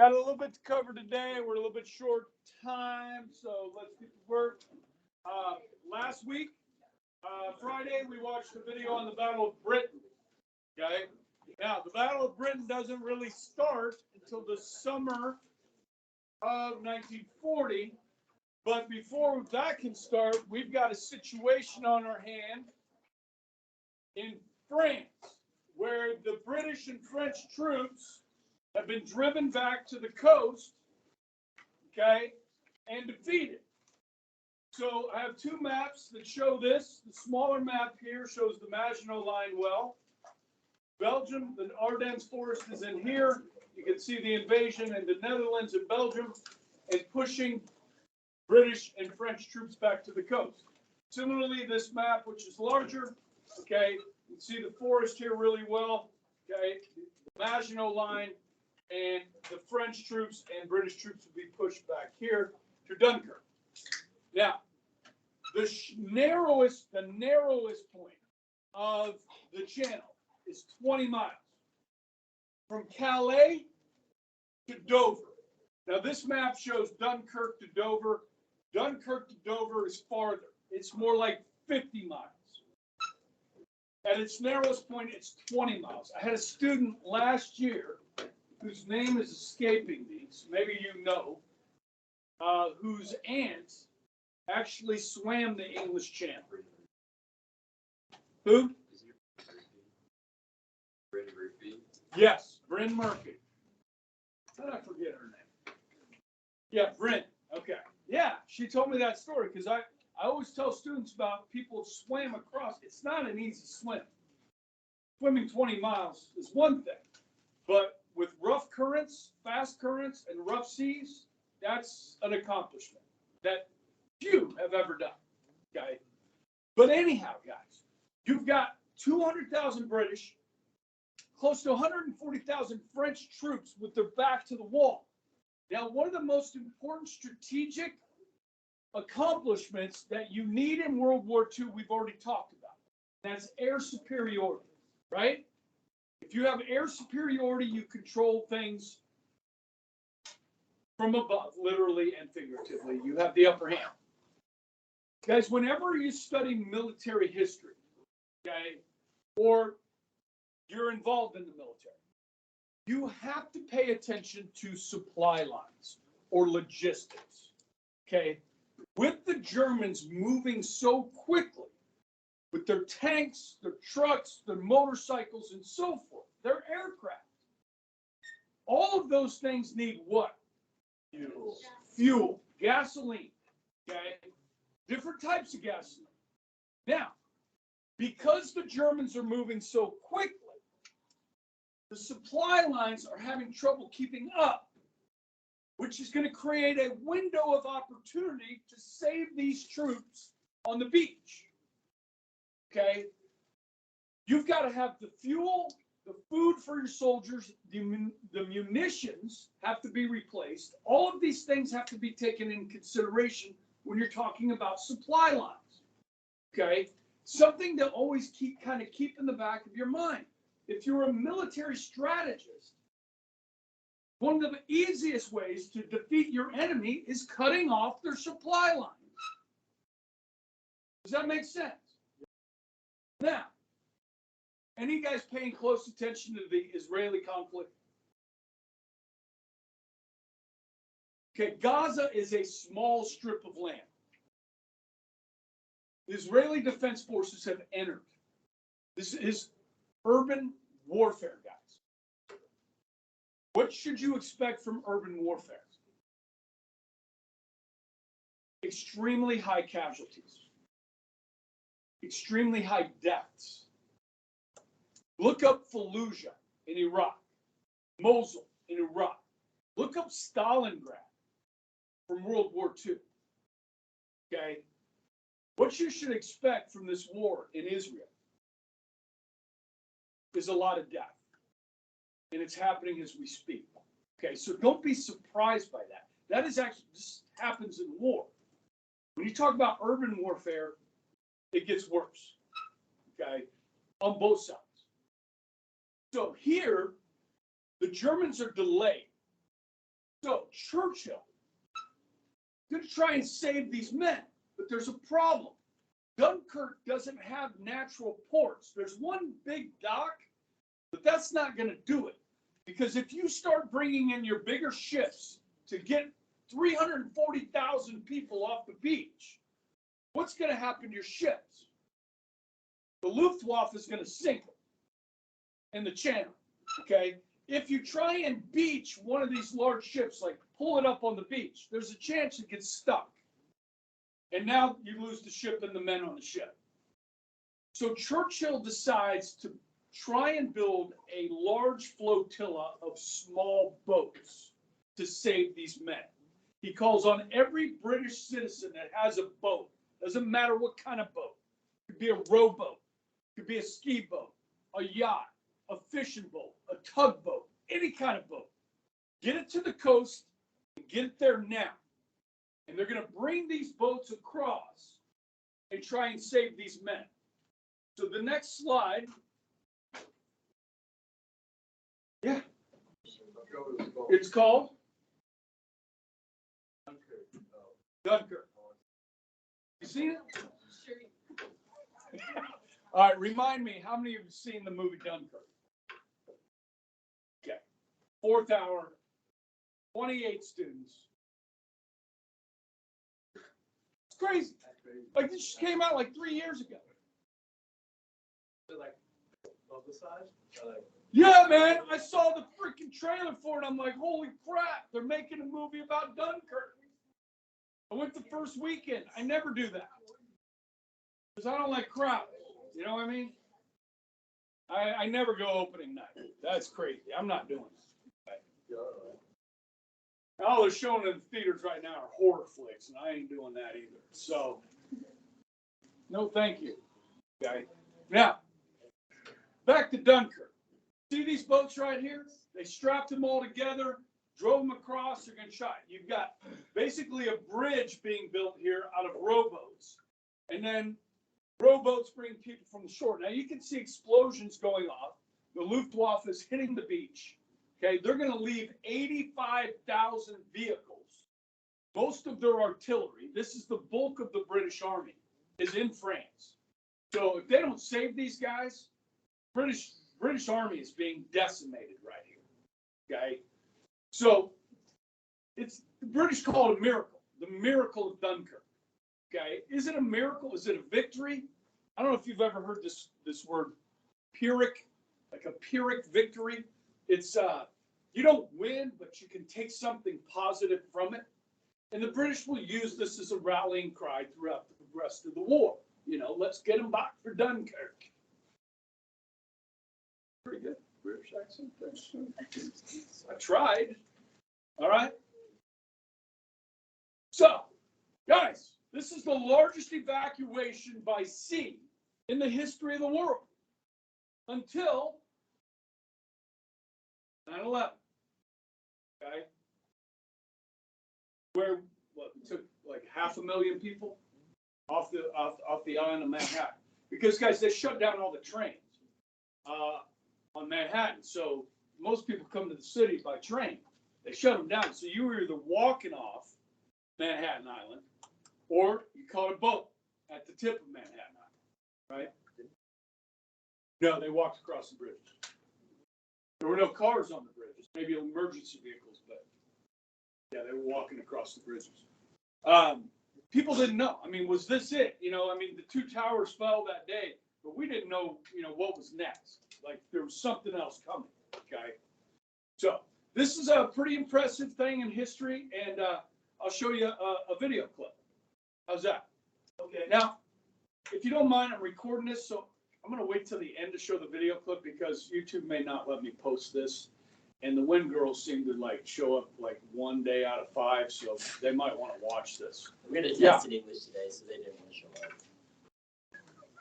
got a little bit to cover today. We're a little bit short time, so let's get to work. Last week, Friday, we watched a video on the Battle of Britain. Okay, now the Battle of Britain doesn't really start until the summer of 1940. But before that can start, we've got a situation on our hand in France, where the British and French troops have been driven back to the coast, okay, and defeated. So I have two maps that show this. The smaller map here shows the Maginot Line well. Belgium, the Ardennes Forest is in here. You can see the invasion in the Netherlands and Belgium and pushing British and French troops back to the coast. Similarly, this map, which is larger, okay, you can see the forest here really well, okay, the Maginot Line, and the French troops and British troops will be pushed back here to Dunkirk. Now, the narrowest point of the channel is 20 miles from Calais to Dover. Now, this map shows Dunkirk to Dover. Dunkirk to Dover is farther. It's more like 50 miles. At its narrowest point, it's 20 miles. I had a student last year whose name is escaping me, so maybe you know, whose aunt actually swam the English Channel. Who? Yes, Bryn Murphy. How did I forget her name? Yeah, Bryn. Okay. Yeah, she told me that story because I always tell students about people swam across. It's not an easy swim. Swimming 20 miles is one thing, but with rough currents, fast currents, and rough seas, that's an accomplishment that few have ever done. Okay. But anyhow, guys, you've got 200,000 British, close to 140,000 French troops with their back to the wall. Now, one of the most important strategic accomplishments that you need in World War II, we've already talked about. That's air superiority, right? If you have air superiority, you control things from above, literally and figuratively. You have the upper hand. Guys, whenever you study military history, okay, or you're involved in the military, you have to pay attention to supply lines or logistics, okay? With the Germans moving so quickly with their tanks, their trucks, their motorcycles, and so forth, their aircraft, all of those things need what? Fuel, gasoline, okay? Different types of gasoline. Now, because the Germans are moving so quickly, the supply lines are having trouble keeping up, which is going to create a window of opportunity to save these troops on the beach. Okay? You've got to have the fuel, the food for your soldiers, the munitions have to be replaced. All of these things have to be taken in consideration when you're talking about supply lines. Okay? Something to always keep in the back of your mind. If you're a military strategist, one of the easiest ways to defeat your enemy is cutting off their supply lines. Does that make sense? Now, any guys paying close attention to the Israeli conflict? Okay, Gaza is a small strip of land. The Israeli Defense Forces have entered. This is urban warfare, guys. What should you expect from urban warfare? Extremely high casualties. Extremely high deaths. Look up Fallujah in Iraq. Mosul in Iraq. Look up Stalingrad from World War II. Okay? What you should expect from this war in Israel is a lot of death. And it's happening as we speak. Okay, so don't be surprised by that. That is actually, this happens in war. When you talk about urban warfare, it gets worse. Okay, on both sides. So here, the Germans are delayed. So Churchill going to try and save these men, but there's a problem. Dunkirk doesn't have natural ports. There's one big dock, but that's not going to do it. Because if you start bringing in your bigger ships to get 340,000 people off the beach, what's going to happen to your ships? The Luftwaffe is going to sink them in the channel, okay? If you try and beach one of these large ships, like pull it up on the beach, there's a chance it gets stuck. And now you lose the ship and the men on the ship. So Churchill decides to try and build a large flotilla of small boats to save these men. He calls on every British citizen that has a boat. Doesn't matter what kind of boat. It could be a rowboat. It could be a ski boat, a yacht, a fishing boat, a tugboat, any kind of boat. Get it to the coast and get it there now. And they're going to bring these boats across and try and save these men. So the next slide. Yeah. It's called Dunkirk. You seen it? All right, remind me, how many of you have seen the movie Dunkirk? Okay. 4th hour, 28 students. It's crazy. Like, this just came out like 3 years ago. Like publicized? Yeah, man. I saw the freaking trailer for it. I'm like, holy crap, they're making a movie about Dunkirk. I went the first weekend. I never do that. Because I don't like crowds. You know what I mean? I never go opening night. That's crazy. I'm not doing it. All they're showing in the theaters right now are horror flicks, and I ain't doing that either. So, no thank you. Okay. Now, back to Dunkirk. See these boats right here? They strapped them all together, drove them across, they're going to shot. You've got basically a bridge being built here out of rowboats. And then rowboats bring people from the shore. Now you can see explosions going off. The Luftwaffe is hitting the beach. Okay, they're going to leave 85,000 vehicles. Most of their artillery, this is the bulk of the British Army, is in France. So if they don't save these guys, British Army is being decimated right here. Okay, so it's the British call it a miracle, the miracle of Dunkirk. Okay, is it a miracle? Is it a victory? I don't know if you've ever heard this word Pyrrhic, like a Pyrrhic victory. It's you don't win, but you can take something positive from it. And the British will use this as a rallying cry throughout the rest of the war. You know, let's get them back for Dunkirk. Pretty good British accent. I tried. All right. So, guys, this is the largest evacuation by sea in the history of the world until 9/11. Okay. Where it took like 500,000 people off the island of Manhattan. Because, guys, they shut down all the trains on Manhattan. So most people come to the city by train. They shut them down. So you were either walking off Manhattan Island or you caught a boat at the tip of Manhattan Island, right? No, they walked across the bridge. There were no cars on the bridges, maybe emergency vehicles, but yeah, they were walking across the bridges. People didn't know. I mean, was this it? You know, I mean, the two towers fell that day, but we didn't know, you know, what was next. Like there was something else coming. Okay. So this is a pretty impressive thing in history, and I'll show you a video clip. How's that? Okay. Now, if you don't mind, I'm recording this, so I'm going to wait till the end to show the video clip because YouTube may not let me post this. And the Wind Girls seem to like show up like 1 day out of 5, so they might want to watch this. We're going to test in English today, so they didn't want to show up.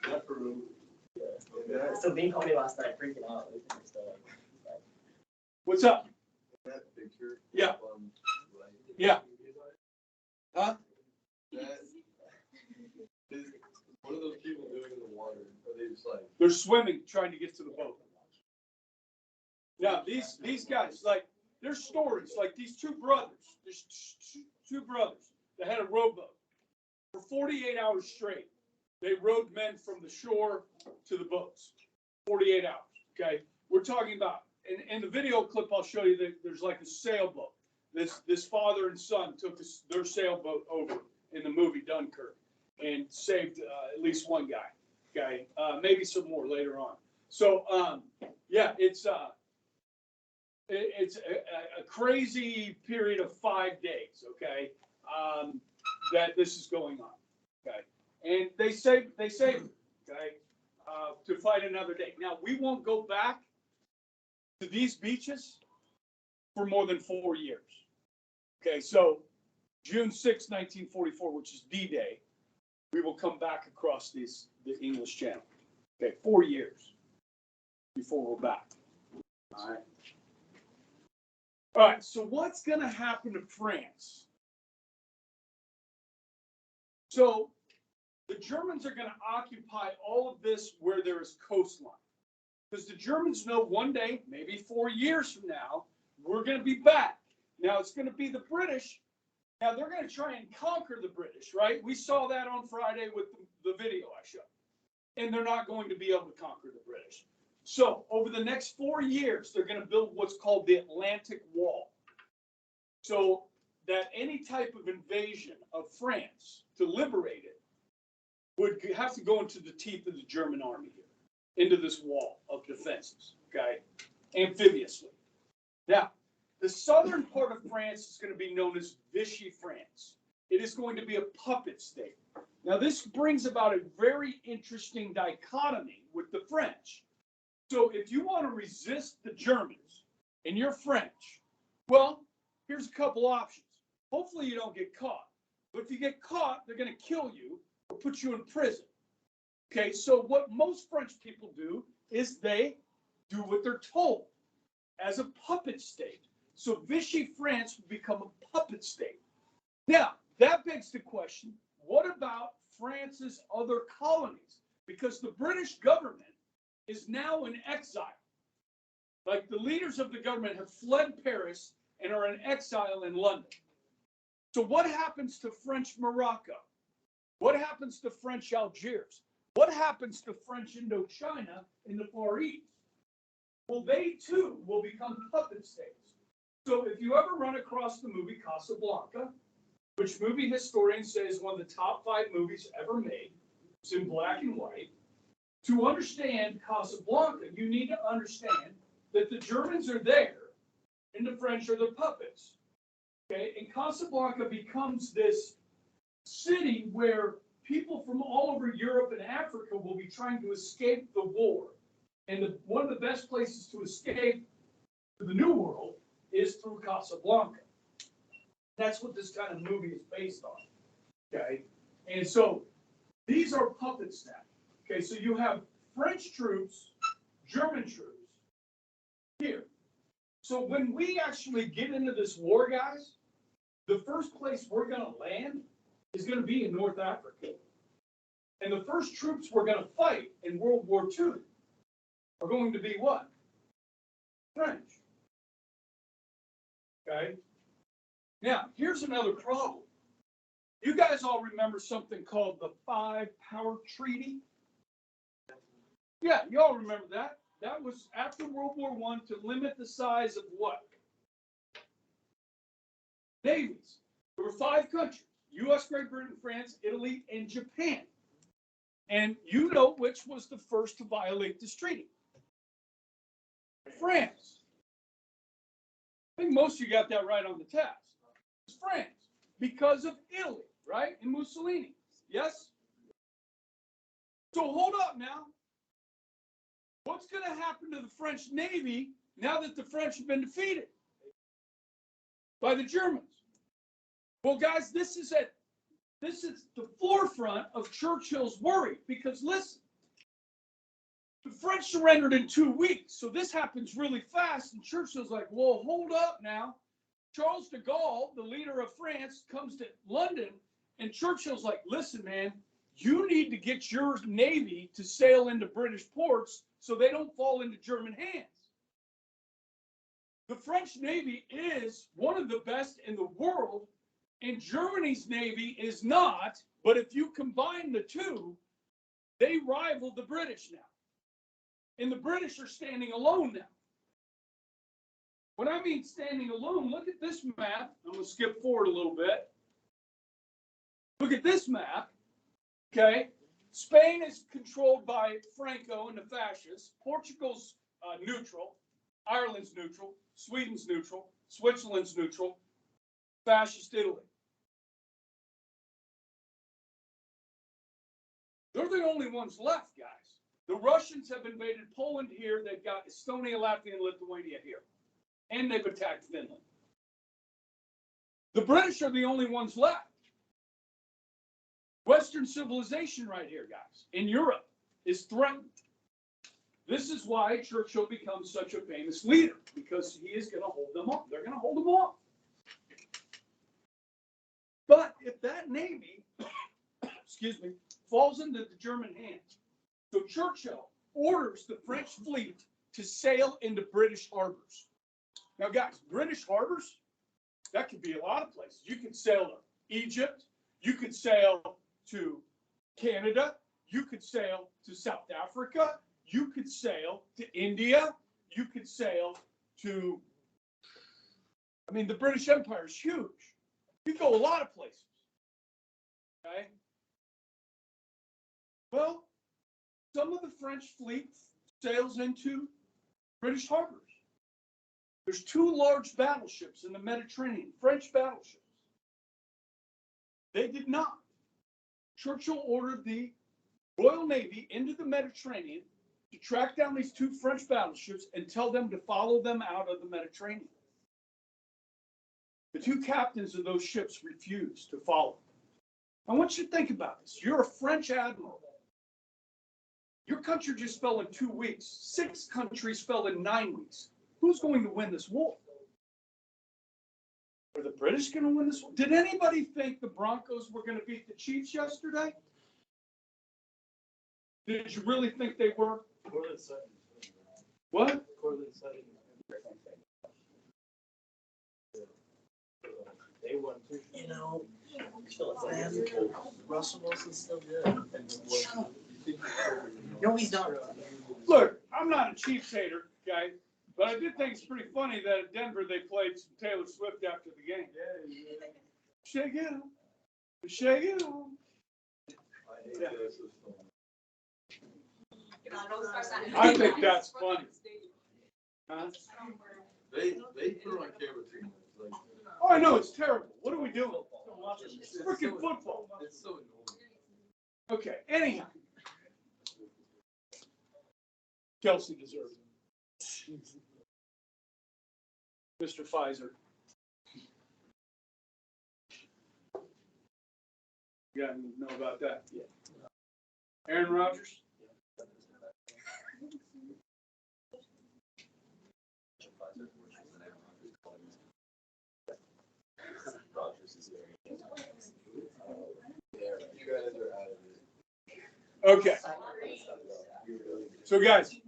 Not for room. Yeah. So Bean called me last night freaking out. What's up? That picture. Yeah. Yeah. Huh? That is what are those people doing in the water? Are they just like They're swimming, trying to get to the boat. Now, these guys, like, there's stories like these two brothers. There's two brothers that had a rowboat for 48 hours straight. They rowed men from the shore to the boats. 48 hours. Okay, we're talking about in the video clip. I'll show you that there's like a sailboat. This father and son took their sailboat over in the movie Dunkirk and saved at least one guy. Okay, maybe some more later on. So yeah, it's a crazy period of 5 days. Okay, that this is going on. Okay, and they saved him. Okay, to fight another day. Now we won't go back to these beaches for more than 4 years. Okay, so June 6, 1944, which is D-Day, we will come back across the English Channel. Okay, 4 years before we're back. All right. All right, so what's going to happen to France? So the Germans are going to occupy all of this where there is coastline. Because the Germans know one day, maybe 4 years from now, we're going to be back. Now it's going to be the British. Now they're going to try and conquer the British, right? We saw that on Friday with the video I showed. And they're not going to be able to conquer the British. So over the next 4 years, they're going to build what's called the Atlantic Wall. So that any type of invasion of France to liberate it would have to go into the teeth of the German army here, into this wall of defenses, okay, amphibiously. Now, the southern part of France is going to be known as Vichy France. It is going to be a puppet state. Now, this brings about a very interesting dichotomy with the French. So if you want to resist the Germans and you're French, well, here's a couple options. Hopefully you don't get caught. But if you get caught, they're going to kill you or put you in prison. Okay, so what most French people do is they do what they're told as a puppet state. So Vichy France will become a puppet state. Now, that begs the question, what about France's other colonies? Because the British government is now in exile. Like the leaders of the government have fled Paris and are in exile in London. So what happens to French Morocco? What happens to French Algiers? What happens to French Indochina in the Far East? Well, they too will become puppet states. So if you ever run across the movie Casablanca, which movie historians say is one of the top 5 movies ever made, it's in black and white. To understand Casablanca, you need to understand that the Germans are there and the French are the puppets. Okay, and Casablanca becomes this city where people from all over Europe and Africa will be trying to escape the war. And one of the best places to escape to the New World is through Casablanca. That's what this kind of movie is based on. Okay, and so these are puppet states. Okay, so you have French troops, German troops here. So when we actually get into this war, guys, the first place we're going to land is going to be in North Africa. And the first troops we're going to fight in World War II are going to be what? French. Okay? Now, here's another problem. You guys all remember something called the 5-Power Treaty? Yeah, you all remember that. That was after World War I to limit the size of what? Navies. There were 5 countries: U.S., Great Britain, France, Italy, and Japan. And you know which was the first to violate this treaty? France. I think most of you got that right on the test. It's France. Because of Italy, right? And Mussolini. Yes? So hold up now. What's going to happen to the French Navy now that the French have been defeated by the Germans? Well, guys, this is the forefront of Churchill's worry, because listen, the French surrendered in 2 weeks, so this happens really fast, and Churchill's like, well, hold up now. Charles de Gaulle, the leader of France, comes to London, and Churchill's like, listen, man, you need to get your navy to sail into British ports so they don't fall into German hands. The French Navy is one of the best in the world, and Germany's Navy is not. But if you combine the two, they rival the British now. And the British are standing alone now. When I mean standing alone, look at this map. I'm going to skip forward a little bit. Look at this map. Okay. Spain is controlled by Franco and the fascists. Portugal's neutral. Ireland's neutral. Sweden's neutral. Switzerland's neutral. Fascist Italy. They're the only ones left, guys. The Russians have invaded Poland here. They've got Estonia, Latvia, and Lithuania here. And they've attacked Finland. The British are the only ones left. Western civilization right here, guys, in Europe is threatened. This is why Churchill becomes such a famous leader, because he is going to hold them up. They're going to hold them off. But if that navy, excuse me, falls into the German hands, so Churchill orders the French fleet to sail into British harbors. Now, guys, British harbors, that could be a lot of places. You could sail to Egypt. You could sail to Canada. You could sail to South Africa. You could sail to India. You could sail to, I mean, the British Empire is huge. You go a lot of places. Okay? Well, some of the French fleet sails into British harbors. There's 2 large battleships in the Mediterranean, French battleships. They did not. Churchill ordered the Royal Navy into the Mediterranean to track down these 2 French battleships and tell them to follow them out of the Mediterranean. The 2 captains of those ships refused to follow. I want you to think about this. You're a French admiral. Your country just fell in 2 weeks. 6 countries fell in 9 weeks. Who's going to win this war? Are the British going to win this war? Did anybody think the Broncos were going to beat the Chiefs yesterday? Did you really think they were? What? They won too. You know, Russell Wilson's still good. No, he's not. Look, I'm not a Chiefs hater, okay? But I did think it's pretty funny that at Denver they played some Taylor Swift after the game. Shake it on. Shake it on. Yeah. I think that's funny. Huh? They put it on camera too much. Like, Oh, I know, it's terrible. What are we doing? It's freaking football. it's so annoying. Okay, anyhow. Kelsey deserves it. Mr. Pfizer. You gotta know about that. Yeah. Aaron Rodgers. You guys are out of it. Okay. So guys,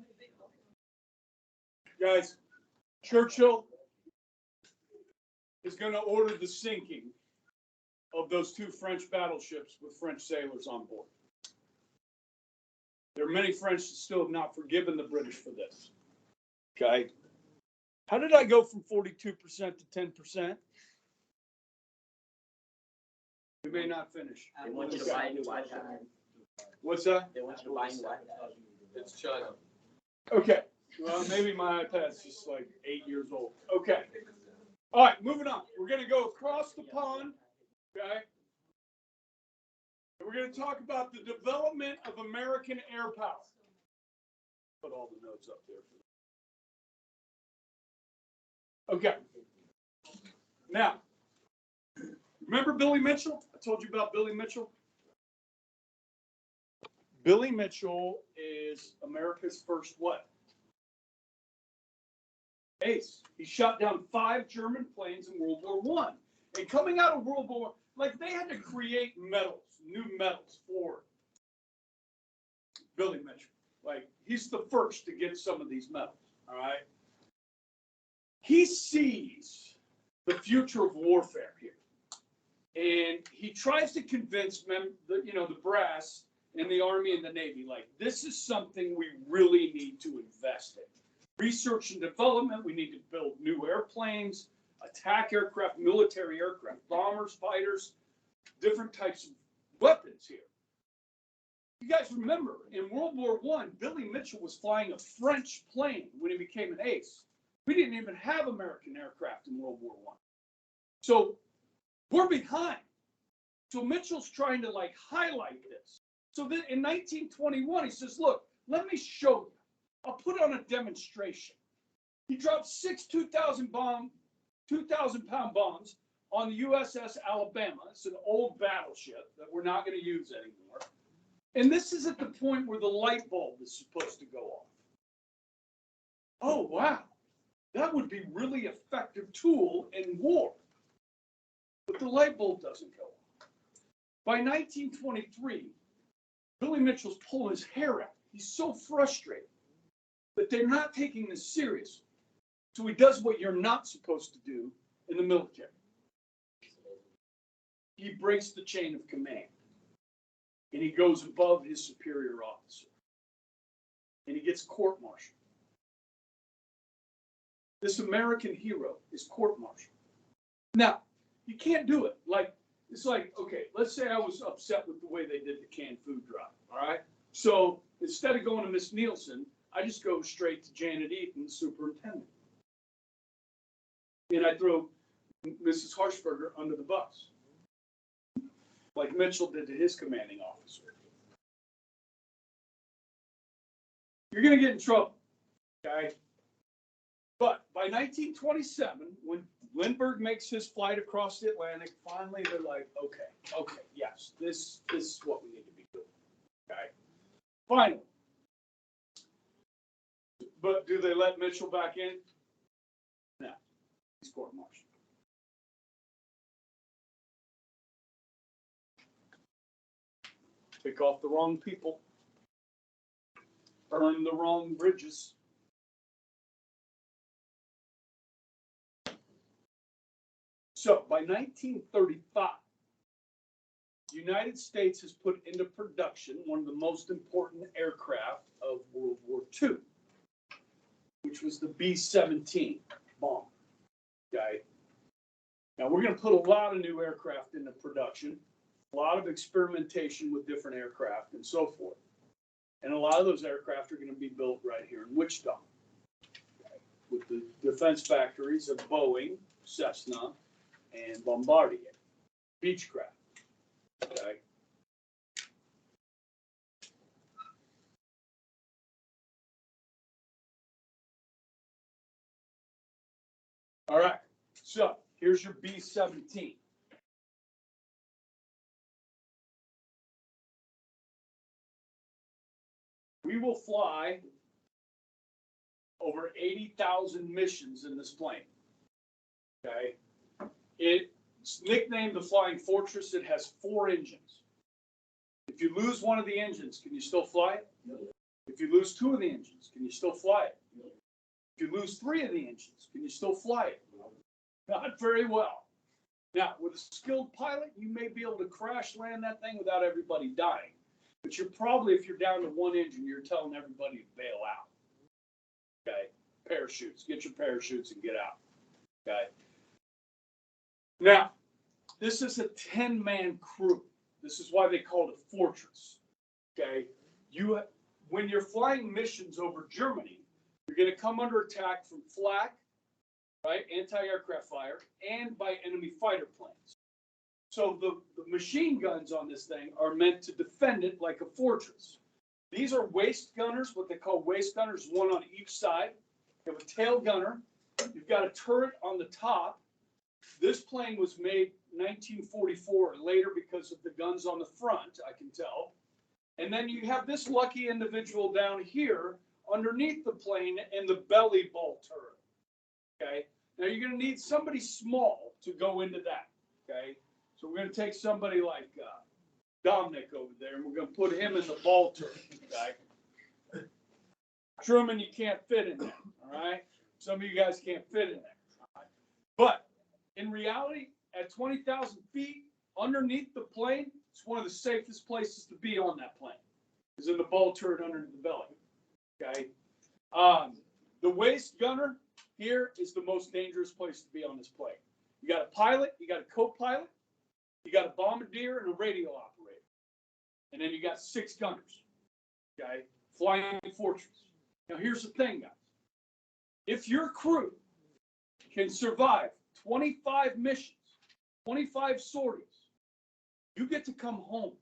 Churchill is going to order the sinking of those 2 French battleships with French sailors on board. There are many French that still have not forgiven the British for this. Okay. How did I go from 42% to 10%? We may not finish. They want you to buy a new iPad. What's that? They want you to buy a new iPad. It's China. Okay. Well, maybe my iPad's just like 8 years old. Okay. All right, moving on. We're going to go across the pond, okay? And we're going to talk about the development of American air power. Put all the notes up there. Okay. Now, remember Billy Mitchell? I told you about Billy Mitchell. Billy Mitchell is America's first what? Ace. He shot down 5 German planes in World War I. And coming out of World War, like they had to create medals, new medals for Billy Mitchell. Like he's the first to get some of these medals. All right. he sees the future of warfare here. And he tries to convince the brass in the Army and the Navy, like, this is something we really need to invest in. Research and development, we need to build new airplanes, attack aircraft, military aircraft, bombers, fighters, different types of weapons here. You guys remember, in World War I, Billy Mitchell was flying a French plane when he became an ace. We didn't even have American aircraft in World War I. So we're behind. So Mitchell's trying to like highlight this. So then in 1921, he says, look, let me show you. I'll put on a demonstration. He dropped 6 2,000-pound bombs on the USS Alabama. It's an old battleship that we're not going to use anymore. And this is at the point where the light bulb is supposed to go off. Oh, wow. That would be really effective tool in war. But the light bulb doesn't go off. By 1923, Billy Mitchell's pulling his hair out. He's so frustrated. But they're not taking this seriously. So he does what you're not supposed to do in the military. He breaks the chain of command. And he goes above his superior officer. And he gets court-martialed. This American hero is court-martialed. Now, you can't do it. It's like, okay, let's say I was upset with the way they did the canned food drive, all right? So instead of going to Miss Nielsen, I just go straight to Janet Eaton, superintendent. And I throw Mrs. Harshberger under the bus, like Mitchell did to his commanding officer. You're going to get in trouble, okay? But by 1927, when Lindbergh makes his flight across the Atlantic, finally they're like, okay, yes, this is what we need to be doing, okay? Finally. But do they let Mitchell back in? No, he's court-martialed. Pick off the wrong people, burn the wrong bridges. So by 1935, the United States has put into production one of the most important aircraft of World War II, which was the B-17 bomber. Okay. Now we're going to put a lot of new aircraft into production, a lot of experimentation with different aircraft and so forth. And a lot of those aircraft are going to be built right here in Wichita, okay, with the defense factories of Boeing, Cessna, and Bombardier, Beechcraft. Okay. All right. So here's your B-17. We will fly over 80,000 missions in this plane. Okay. It's nicknamed the Flying Fortress. It has 4 engines. If you lose one of the engines, can you still fly it? No. If you lose 2 of the engines, can you still fly it? No. If you lose 3 of the engines, can you still fly it? No. Not very well. Now, with a skilled pilot, you may be able to crash land that thing without everybody dying. But you're probably, if you're down to 1 engine, you're telling everybody to bail out. Okay? Parachutes. Get your parachutes and get out. Okay? Now, this is a 10-man crew. This is why they call it a fortress. Okay? When you're flying missions over Germany, you're going to come under attack from flak, right, anti-aircraft fire, and by enemy fighter planes. So the machine guns on this thing are meant to defend it like a fortress. These are waist gunners, what they call waist gunners, 1 on each side. You have a tail gunner. You've got a turret on the top. This plane was made 1944 or later because of the guns on the front, I can tell. And then you have this lucky individual down here underneath the plane in the belly bolt turret. Okay. Now you're going to need somebody small to go into that. Okay. So we're going to take somebody like Dominic over there, and we're going to put him in the ball turret. Okay. Truman, you can't fit in there. All right. Some of you guys can't fit in there. But in reality, at 20,000 feet underneath the plane, it's one of the safest places to be on that plane. Is in the ball turret under the belly. Okay. The waist gunner here is the most dangerous place to be on this plane. You got a pilot, you got a co-pilot, you got a bombardier and a radio operator. And then you got 6 gunners. Okay. Flying fortress. Now here's the thing, guys. If your crew can survive 25 missions, 25 sorties, you get to come home.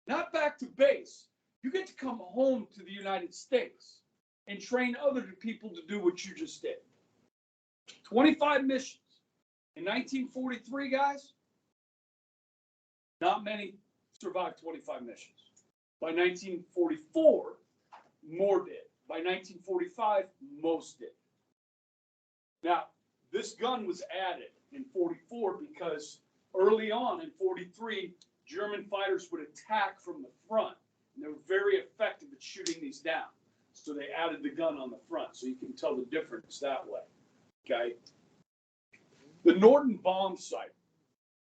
Not back to base. You get to come home to the United States and train other people to do what you just did. 25 missions. In 1943, guys, not many survived 25 missions. By 1944, more did. By 1945, most did. Now, this gun was added in 44 because early on in 43, German fighters would attack from the front. And they were very effective at shooting these down. So they added the gun on the front, so you can tell the difference that way. Okay? The Norden bomb sight.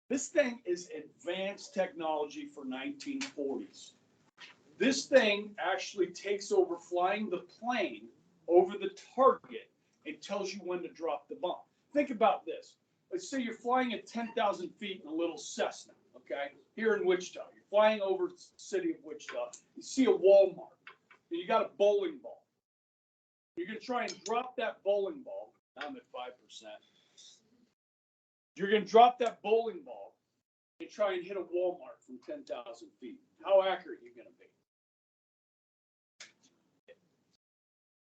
This thing is advanced technology for 1940s. This thing actually takes over flying the plane over the target and tells you when to drop the bomb. Think about this. Let's say you're flying at 10,000 feet in a little Cessna, okay? Here in Wichita. You're flying over the city of Wichita. You see a Walmart. And you got a bowling ball. You're going to try and drop that bowling ball. I'm at 5%. You're going to drop that bowling ball and try and hit a Walmart from 10,000 feet. How accurate are you going to be?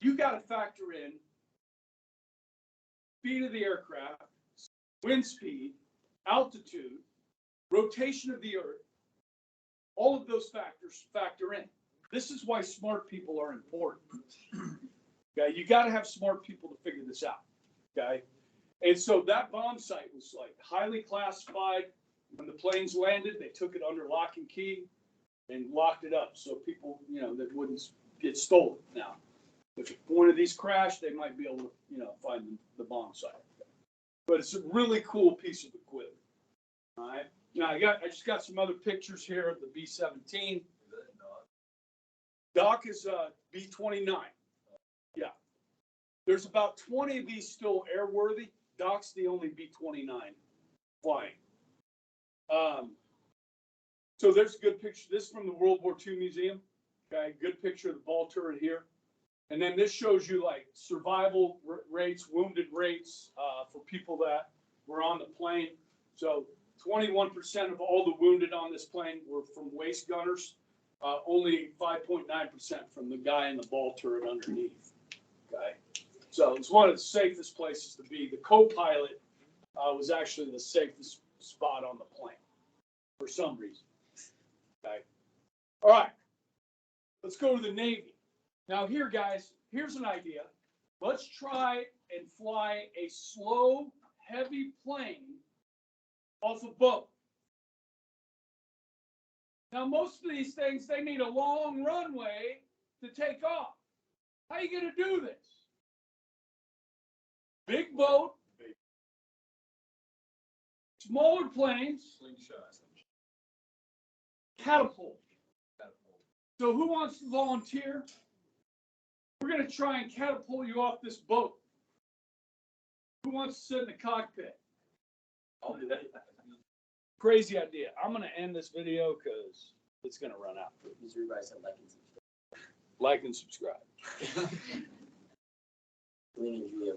You got to factor in speed of the aircraft, wind speed, altitude, rotation of the earth. All of those factors factor in. This is why smart people are important. Okay, you got to have smart people to figure this out. Okay, and so that bomb site was like highly classified. When the planes landed, they took it under lock and key and locked it up so people, that wouldn't get stolen. Now, if one of these crashed, they might be able to, find the bomb site. But it's a really cool piece of equipment. All right. Now I just got some other pictures here of the B-17. Doc is B-29. Yeah. There's about 20 of these still airworthy. Doc's the only B-29 flying. So there's a good picture. This is from the World War II Museum. Okay, good picture of the ball turret here. And then this shows you like survival rates, wounded rates for people that were on the plane. So 21% of all the wounded on this plane were from waist gunners. Only 5.9% from the guy in the ball turret underneath. Okay, so it's one of the safest places to be. The co-pilot was actually the safest spot on the plane for some reason. Okay, all right, let's go to the Navy. Now here, guys, here's an idea. Let's try and fly a slow, heavy plane off a boat. Now, most of these things, they need a long runway to take off. How are you going to do this? Big boat, smaller planes, catapult. So who wants to volunteer? We're going to try and catapult you off this boat. Who wants to sit in the cockpit? I'll do that. Crazy idea. I'm going to end this video because it's going to run out. Please everybody said like and subscribe. Like and subscribe. Leaning Julia.